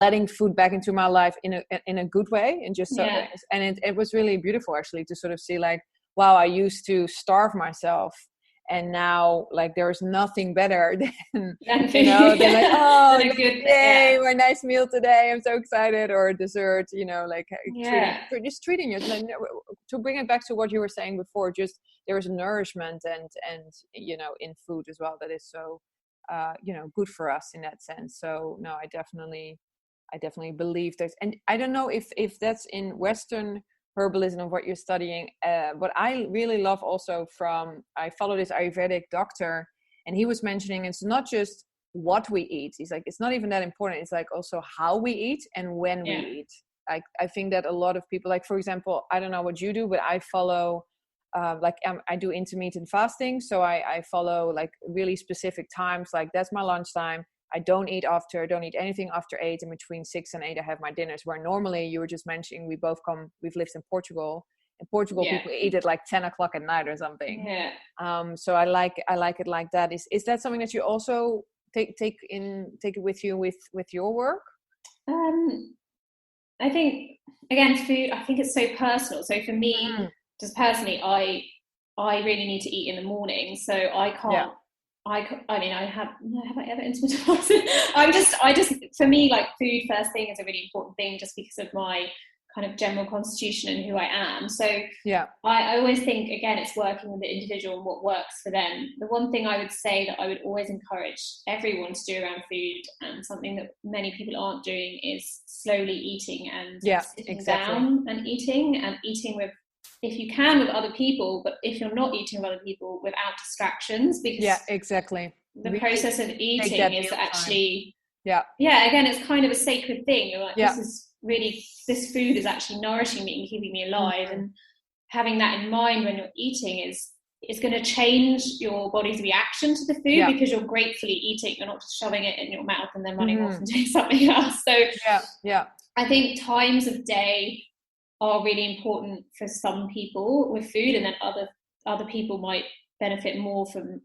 letting food back into my life in a good way, and just and it was really beautiful actually to sort of see like, wow, I used to starve myself, and now like there's nothing better than you know, they're like, oh, yay, my nice meal today, I'm so excited, or dessert, you know, like treating you, like, to bring it back to what you were saying before, just there is nourishment and you know, in food as well, that is so you know, good for us in that sense. So no, I definitely believe that. And I don't know if that's in Western herbalism of what you're studying, but I really love also I follow this Ayurvedic doctor, and he was mentioning it's not just what we eat. He's like, it's not even that important. It's like also how we eat and when we eat. I think that a lot of people, like for example, I don't know what you do, but I follow I do intermittent fasting. So I follow like really specific times, like that's my lunchtime. I don't eat anything after 8, and between 6 and 8 I have my dinners, where normally you were just mentioning we've lived in Portugal. In Portugal, people eat at like 10 o'clock at night or something. So I like it like that. Is that something that you also take it with you with your work? I think again, food, I think it's so personal. So for me, just personally, I really need to eat in the morning, so I can't. I mean, have I ever intermittent fasted? I just, for me, like food first thing is a really important thing, just because of my kind of general constitution and who I am. So I always think, again, it's working with the individual and what works for them. The one thing I would say that I would always encourage everyone to do around food, and something that many people aren't doing, is slowly eating and sitting down and eating with, if you can, with other people, but if you're not eating with other people, without distractions, because the process of eating is actually again, it's kind of a sacred thing. You're like, this food is actually nourishing me and keeping me alive, and having that in mind when you're eating is going to change your body's reaction to the food, because you're gratefully eating. You're not just shoving it in your mouth and then running off and doing something else. So I think times of day are really important for some people with food, and then other people might benefit more from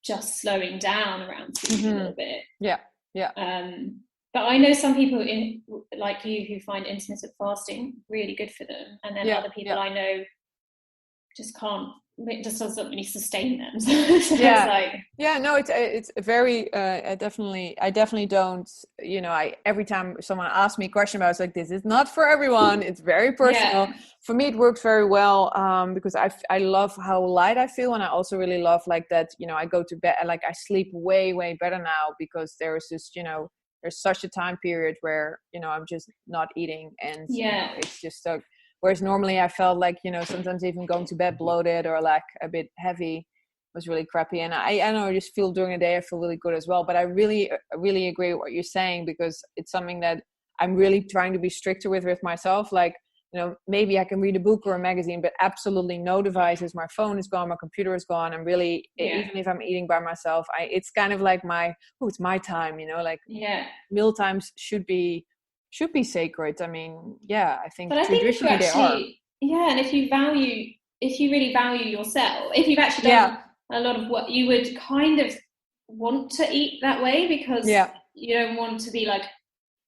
just slowing down around food a little bit. But I know some people like you who find intermittent fasting really good for them, and then other people I know just can't. It just doesn't really sustain them. So it's very. I definitely don't. You know, every time someone asks me a question about it, it's like, this is not for everyone. It's very personal. For me, it works very well because I love how light I feel, and I also really love like that. You know, I go to bed, like I sleep way better now, because there is just, you know, there's such a time period where, you know, I'm just not eating, and you know, it's just so. Whereas normally I felt like, you know, sometimes even going to bed bloated or like a bit heavy was really crappy. And I don't know, I just feel during the day, I feel really good as well. But I really agree with what you're saying, because it's something that I'm really trying to be stricter with myself. Like, you know, maybe I can read a book or a magazine, but absolutely no devices. My phone is gone, my computer is gone. I'm really, even if I'm eating by myself, it's kind of like it's my time, you know, like meal times should be sacred. I mean, I think traditionally they are. And if you really value yourself, if you've actually done a lot of what you would kind of want to eat that way, because you don't want to be like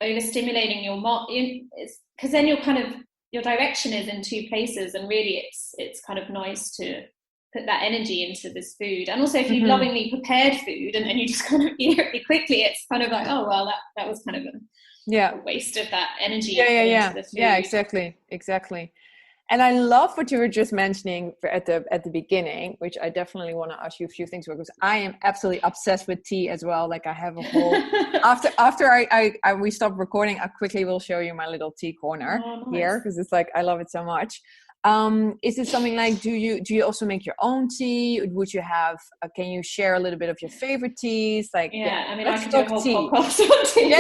overstimulating your mind, because then your direction is in two places, and really it's kind of nice to put that energy into this food. And also, if you've lovingly prepared food and then you just kind of eat it really quickly, it's kind of like, oh well, that was kind of a waste of that energy. Exactly. And I love what you were just mentioning at the beginning, which I definitely want to ask you a few things about, because I am absolutely obsessed with tea as well. Like I have a whole after we stop recording, I quickly will show you my little tea corner here, because it's like I love it so much. Is it something like, do you also make your own tea? Would you have can you share a little bit of your favorite teas? Like I mean, I can do a whole podcast on tea.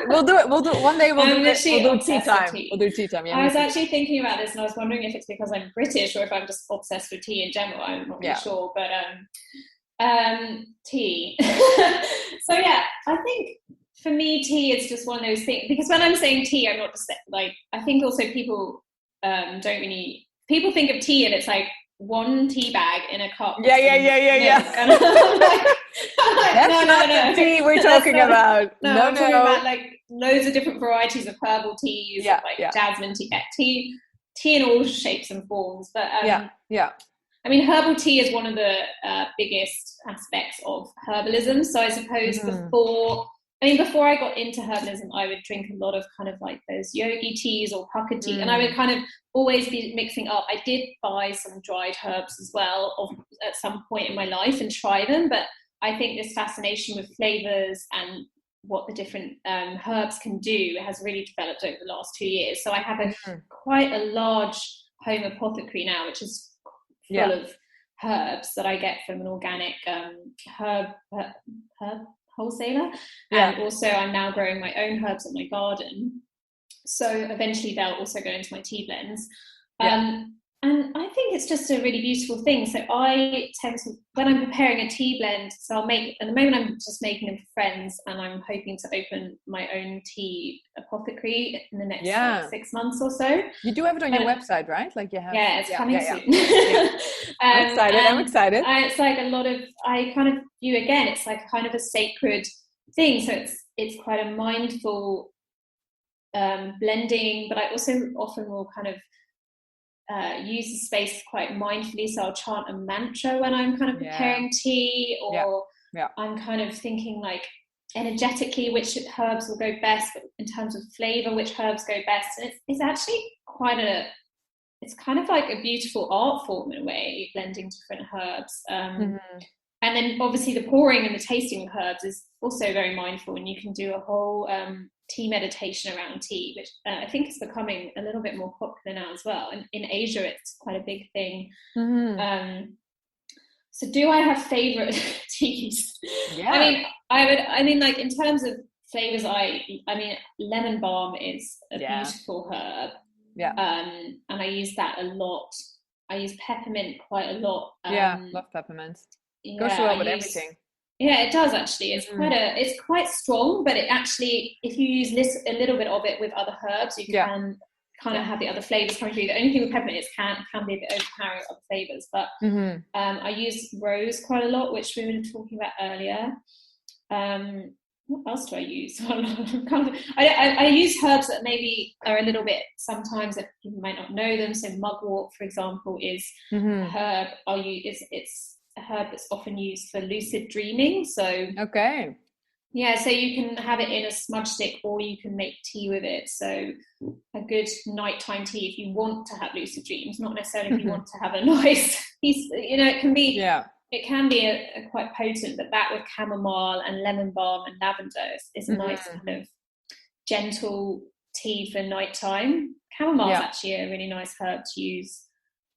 We'll do it one day. We'll do tea time. We'll do tea time. I was actually thinking about this, and I was wondering if it's because I'm British or if I'm just obsessed with tea in general. I'm not really sure, but tea. So I think for me, tea is just one of those things, because when I'm saying tea, I'm not just like, I think also people people think of tea and it's like one tea bag in a cup. And I'm like, that's not the tea we're talking about. I'm talking about like loads of different varieties of herbal teas, jasmine tea in all shapes and forms. But I mean, herbal tea is one of the biggest aspects of herbalism. So I suppose before I got into herbalism, I would drink a lot of kind of like those yogi teas or pucca tea, and I would kind of always be mixing up. I did buy some dried herbs as well at some point in my life and try them, but I think this fascination with flavors and what the different herbs can do has really developed over the last 2 years. So I have quite a large home apothecary now, which is full of herbs that I get from an organic herb wholesaler, and also I'm now growing my own herbs in my garden, so eventually they'll also go into my tea blends. And I think it's just a really beautiful thing. So I tend to, when I'm preparing a tea blend, so I'll make, at the moment I'm just making them for friends, and I'm hoping to open my own tea apothecary in the next like 6 months or so. You do have it on your website, right? Like you have. Yeah, it's coming soon. I'm excited. It's like a lot of, I kind of view, again, it's like kind of a sacred thing. So it's quite a mindful blending, but I also often will kind of use the space quite mindfully. So I'll chant a mantra when I'm kind of preparing tea, or I'm kind of thinking like energetically which herbs will go best, but in terms of flavor, which herbs go best. And it's actually it's kind of like a beautiful art form in a way, blending different herbs. And then obviously the pouring and the tasting of herbs is also very mindful, and you can do a whole tea meditation around tea, which I think is becoming a little bit more popular now as well. And in Asia, it's quite a big thing. So do I have favorite teas? I mean, like in terms of flavors, I mean, lemon balm is a beautiful herb. And I use that a lot. I use peppermint quite a lot. Love peppermint. Goes well with everything. Yeah, it does actually. It's quite strong, but it actually, if you use a little bit of it with other herbs, you can kind of have the other flavors coming through. The only thing with peppermint is can be a bit overpowering with other flavors. But I use rose quite a lot, which we were talking about earlier. What else do I use? I use herbs that maybe are a little bit, sometimes that people might not know them. So mugwort, for example, is a herb I'll use. It's a herb that's often used for lucid dreaming. So so you can have it in a smudge stick, or you can make tea with it. So a good nighttime tea if you want to have lucid dreams, not necessarily if you want to have a nice piece, it can be it can be a quite potent, but that with chamomile and lemon balm and lavender is a nice kind of gentle tea for nighttime. Chamomile is actually a really nice herb to use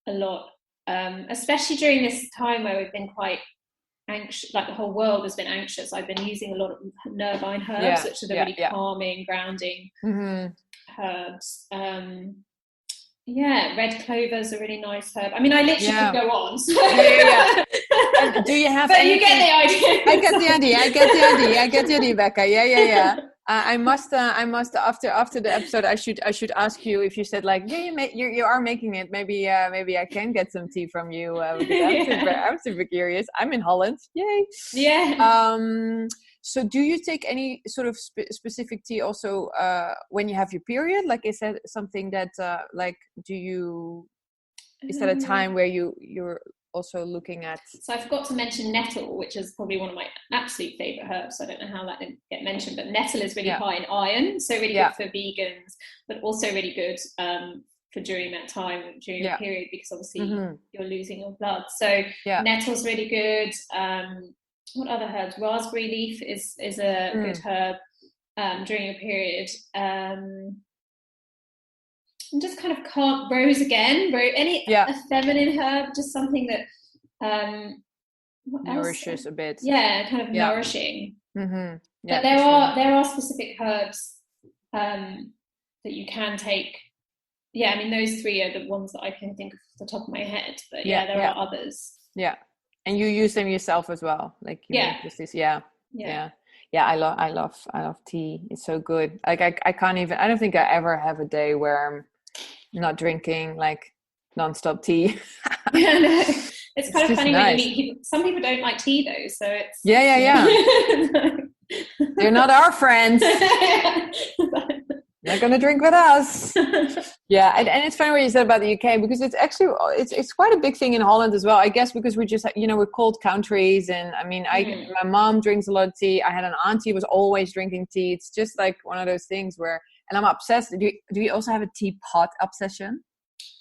a lot. Especially during this time where we've been quite anxious, like the whole world has been anxious. I've been using a lot of nervine herbs, which are the really calming, grounding herbs. Red clover is a really nice herb. I mean, I literally could go on. So. Do you have? But you get the idea. I get the idea, Becca. Yeah. I must after the episode, I should ask you if you said like, you are making it. Maybe I can get some tea from you. I'm super curious. I'm in Holland. Yay. Yeah. So do you take any sort of specific tea also when you have your period? Like, is that something that is that a time where you're also looking at? So I forgot to mention nettle, which is probably one of my absolute favorite herbs. I don't know how that didn't get mentioned, but nettle is really high in iron, so really good for vegans, but also really good for during that time, during your period, because obviously you're losing your blood. So nettle's really good. What other herbs? Raspberry leaf is a good herb during your period. And just kind of rose again, a feminine herb, just something that nourishes a bit. Yeah, kind of nourishing. But there are specific herbs that you can take. Yeah, I mean, those three are the ones that I can think of off the top of my head. But there are others. Yeah. And you use them yourself as well, like I love tea. It's so good. Like I don't think I ever have a day where I'm not drinking like non-stop tea. It's kind of funny when you meet people. Some people don't like tea though, so it's They're not our friends. Not gonna drink with us. Yeah, and it's funny what you said about the UK, because it's actually it's quite a big thing in Holland as well. I guess because we just, we're cold countries, and I mean, my mom drinks a lot of tea. I had an auntie who was always drinking tea. It's just like one of those things where, and I'm obsessed. Do you also have a teapot obsession?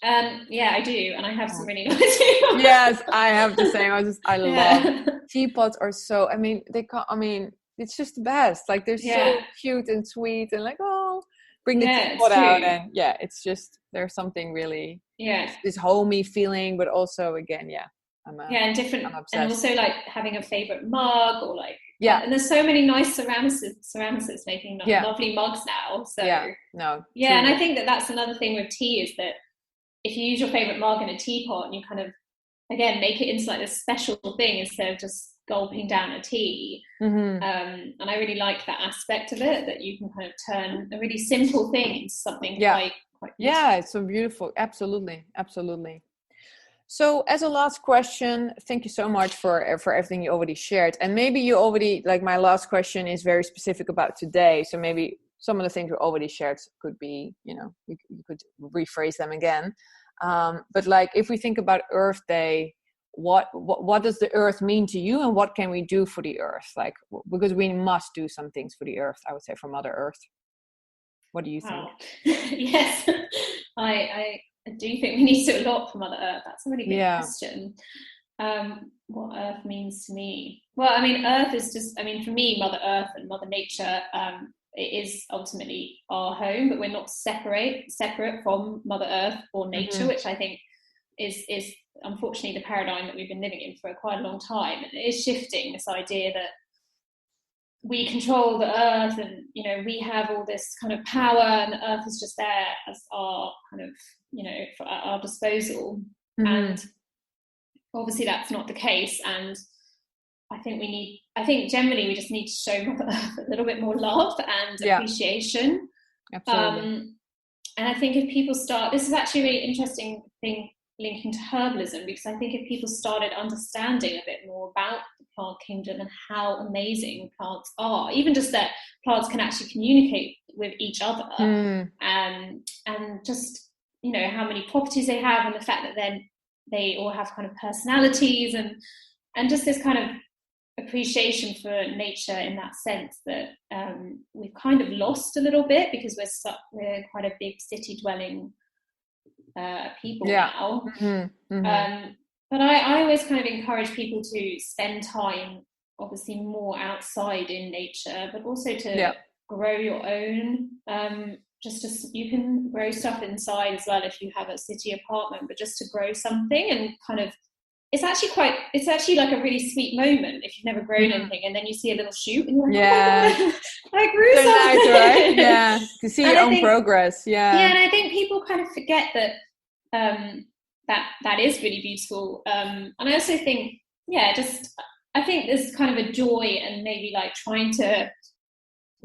Yeah, I do, and I have some really nice teapots. Yes, I have the same. I love teapots. Are so. I mean, it's just the best. Like they're so cute and sweet, and like, oh, bring the teapot out, and it's just, there's something really this homey feeling, but also again, and different, and also like having a favorite mug, or like and there's so many nice ceramicists making lovely mugs now. So and I think that's another thing with tea, is that if you use your favorite mug in a teapot, and you kind of again make it into like this special thing instead of just gulping down a tea, and I really like that aspect of it, that you can kind of turn a really simple thing into something quite beautiful. It's so beautiful. Absolutely. So as a last question, thank you so much for everything you already shared. And maybe you already, like, my last question is very specific about today, so maybe some of the things you already shared could be, you could rephrase them again, but like, if we think about Earth Day, what does the earth mean to you, and what can we do for the earth? Like, because we must do some things for the earth, I would say, for Mother Earth. What do you think? Yes, I do think we need to do a lot for Mother Earth. That's a really good question. What Earth means to me? Well, I mean, Earth is just, I mean, for me, Mother Earth and Mother Nature, it is ultimately our home, but we're not separate from Mother Earth or nature, which I think is unfortunately the paradigm that we've been living in for quite a long time. And it is shifting, this idea that we control the earth, and we have all this kind of power, and the earth is just there as our kind of at our disposal. And obviously that's not the case, and I think generally we just need to show Mother Earth a little bit more love and appreciation. Absolutely. And I think if people start, this is actually a really interesting thing linking to herbalism, because I think if people started understanding a bit more about the plant kingdom and how amazing plants are, even just that plants can actually communicate with each other, and just how many properties they have, and the fact that then they all have kind of personalities, and just this kind of appreciation for nature in that sense, that we've kind of lost a little bit, because we're quite a big city dwelling people now. But I always kind of encourage people to spend time obviously more outside in nature, but also to grow your own, you can grow stuff inside as well if you have a city apartment, but just to grow something, and kind of it's actually like a really sweet moment if you've never grown anything, and then you see a little shoot and you're like, I grew so something. Nice, right? Yeah, to see your own progress. And I think people kind of forget that that is really beautiful, and I also think I think there's kind of a joy, and maybe like trying to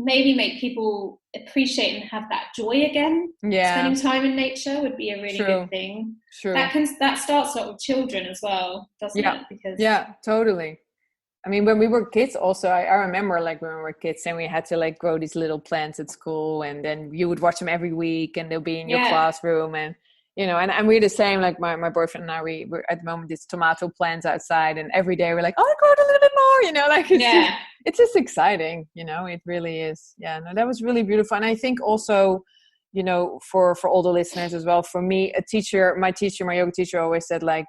maybe make people appreciate and have that joy again. Spending time in nature would be a really good thing. That starts out with children as well, doesn't it? Because totally. I mean, when we were kids also, I remember like when we were kids and we had to like grow these little plants at school, and then you would watch them every week, and they'll be in your classroom, and and we're the same. Like my boyfriend and I, we're at the moment, it's tomato plants outside, and every day we're like, oh, I grow it a little bit more, like it's just exciting, it really is. No, that was really beautiful. And I think also, for all the listeners as well, for me, my yoga teacher always said, like,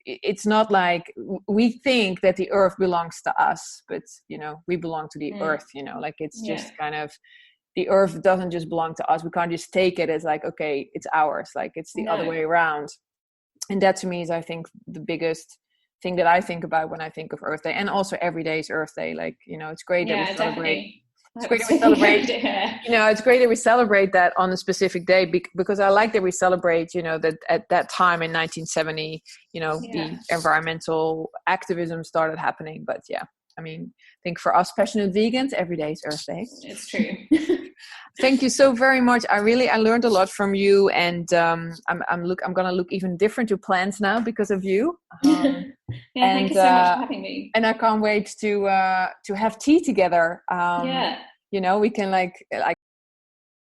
it's not like we think that the earth belongs to us, but we belong to the earth, like it's just kind of, the earth doesn't just belong to us. We can't just take it as like, okay, it's ours. Like it's the other way around. And that to me is, I think, the biggest thing that I think about when I think of Earth Day. And also every day is Earth Day. Like, it's great that we celebrate. It's great that we celebrate. It's great that we celebrate that on a specific day, because I like that we celebrate, that at that time in 1970, the environmental activism started happening. But I mean, I think for us passionate vegans, every day is Earth Day. It's true. Thank you so very much. I learned a lot from you, and I'm gonna look even different to plants now because of you. Yeah, thank you so much for having me. And I can't wait to have tea together. You know, we can like